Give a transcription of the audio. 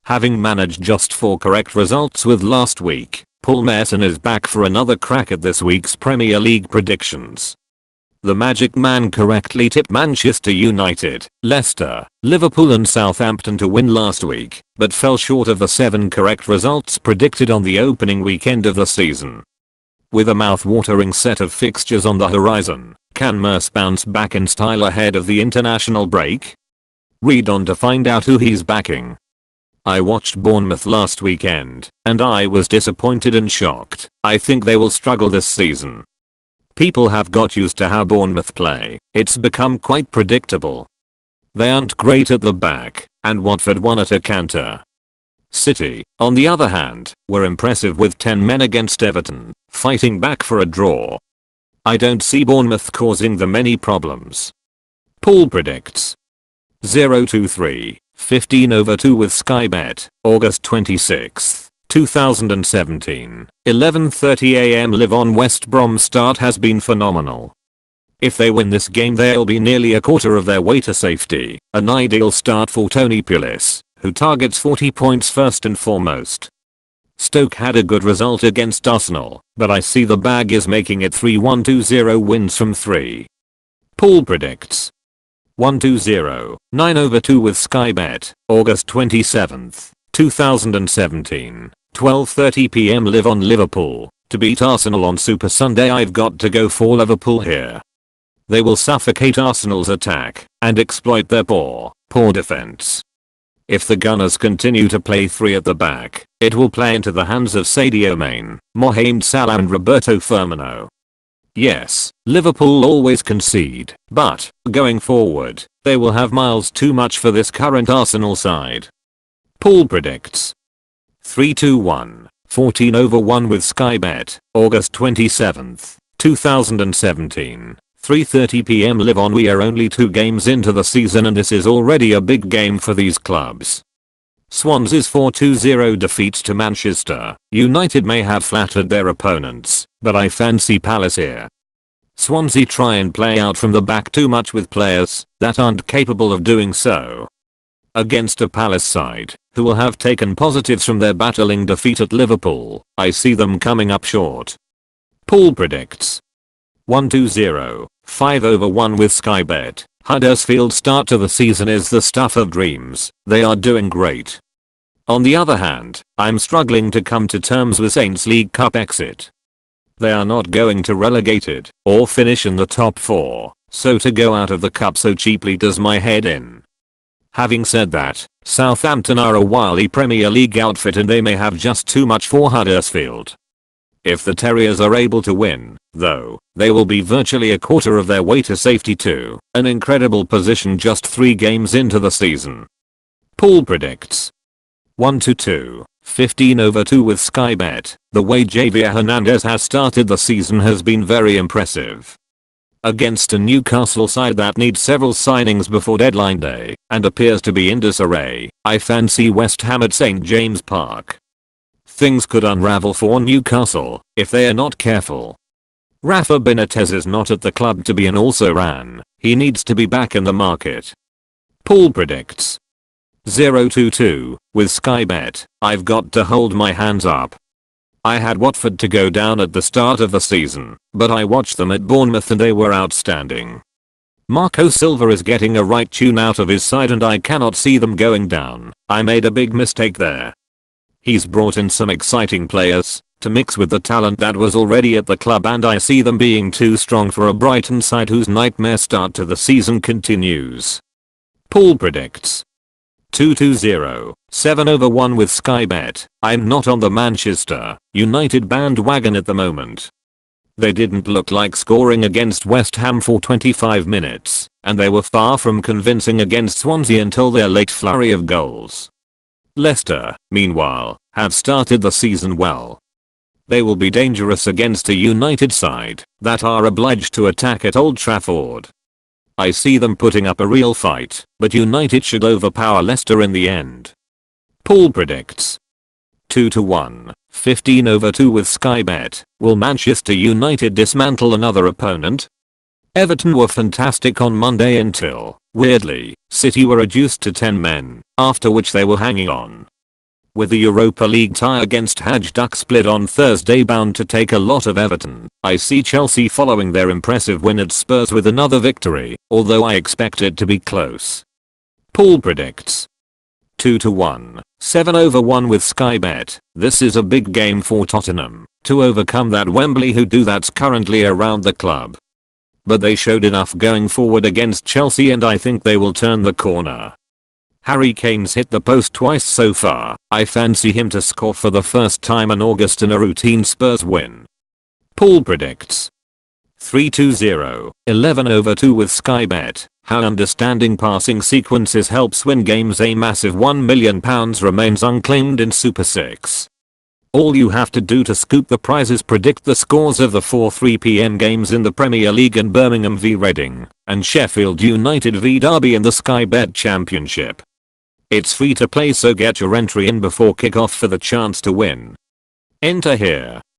Having managed just 4 correct results with last week, Paul Merson is back for another crack at this week's Premier League predictions. The Magic Man correctly tipped Manchester United, Leicester, Liverpool and Southampton to win last week, but fell short of the 7 correct results predicted on the opening weekend of the season. With a mouth-watering set of fixtures on the horizon, can Merce bounce back in style ahead of the international break? Read on to find out who he's backing. I watched Bournemouth last weekend, and I was disappointed and shocked. I think they will struggle this season. People have got used to how Bournemouth play. It's become quite predictable. They aren't great at the back, and Watford won at a canter. City, on the other hand, were impressive with 10 men against Everton, fighting back for a draw. I don't see Bournemouth causing them any problems. Paul predicts 0-3, 15/2 with Sky Bet, August 26, 2017, 11:30 AM. Live on. West Brom's start has been phenomenal. If they win this game they'll be nearly a quarter of their way to safety, an ideal start for Tony Pulis, who targets 40 points first and foremost. Stoke had a good result against Arsenal, but I see the bag is making it 3-1-2-0 wins from 3. Paul predicts 1-2-0, 9/2 with Sky Bet, August 27th, 2017, 12:30 PM. Live on. Liverpool, to beat Arsenal on Super Sunday. I've got to go for Liverpool here. They will suffocate Arsenal's attack and exploit their poor defense. If the Gunners continue to play 3 at the back, it will play into the hands of Sadio Mane, Mohamed Salah and Roberto Firmino. Yes, Liverpool always concede, but, going forward, they will have miles too much for this current Arsenal side. Paul predicts 3-2-1, 14/1 with Sky Bet, August 27th, 2017, 3:30 PM. Live on. We are only 2 games into the season and this is already a big game for these clubs. Swansea's 4-2-0 defeat to Manchester United may have flattered their opponents, but I fancy Palace here. Swansea try and play out from the back too much with players that aren't capable of doing so. Against a Palace side, who will have taken positives from their battling defeat at Liverpool, I see them coming up short. Paul predicts 1-2-0, 5/1 with Sky Bet. Huddersfield's start to the season is the stuff of dreams. They are doing great. On the other hand, I'm struggling to come to terms with Saints' League Cup exit. They are not going to relegated or finish in the top 4, so to go out of the cup so cheaply does my head in. Having said that, Southampton are a wily Premier League outfit and they may have just too much for Huddersfield. If the Terriers are able to win, though, they will be virtually a quarter of their way to safety too, an incredible position just 3 games into the season. Paul predicts 1-2, 15/2 with Sky Bet. The way Javier Hernandez has started the season has been very impressive. Against a Newcastle side that needs several signings before deadline day and appears to be in disarray, I fancy West Ham at St James Park. Things could unravel for Newcastle if they are not careful. Rafa Benitez is not at the club to be an also-ran. He needs to be back in the market. Paul predicts 0-2 with Sky Bet. I've got to hold my hands up. I had Watford to go down at the start of the season, but I watched them at Bournemouth and they were outstanding. Marco Silva is getting a right tune out of his side and I cannot see them going down. I made a big mistake there. He's brought in some exciting players to mix with the talent that was already at the club and I see them being too strong for a Brighton side whose nightmare start to the season continues. Paul predicts 2-0, 7/1 with Sky Bet. I'm not on the Manchester United bandwagon at the moment. They didn't look like scoring against West Ham for 25 minutes, and they were far from convincing against Swansea until their late flurry of goals. Leicester, meanwhile, have started the season well. They will be dangerous against a United side that are obliged to attack at Old Trafford. I see them putting up a real fight, but United should overpower Leicester in the end. Paul predicts 2-1, 15/2 with Sky Bet. Will Manchester United dismantle another opponent? Everton were fantastic on Monday until, weirdly, City were reduced to 10 men, after which they were hanging on. With the Europa League tie against Hajduk split on Thursday bound to take a lot of Everton, I see Chelsea following their impressive win at Spurs with another victory, although I expect it to be close. Paul predicts 2-1, 7/1 with Sky Bet. This is a big game for Tottenham to overcome that Wembley hoodoo that's currently around the club. But they showed enough going forward against Chelsea and I think they will turn the corner. Harry Kane's hit the post twice so far. I fancy him to score for the first time in August in a routine Spurs win. Paul predicts 3-0, 11/2 with Sky Bet. How understanding passing sequences helps win games. A massive £1 million remains unclaimed in Super 6. All you have to do to scoop the prize is predict the scores of the 4:3 PM games in the Premier League and Birmingham v Reading and Sheffield United v Derby in the Sky Bet Championship. It's free to play, so get your entry in before kickoff for the chance to win. Enter here.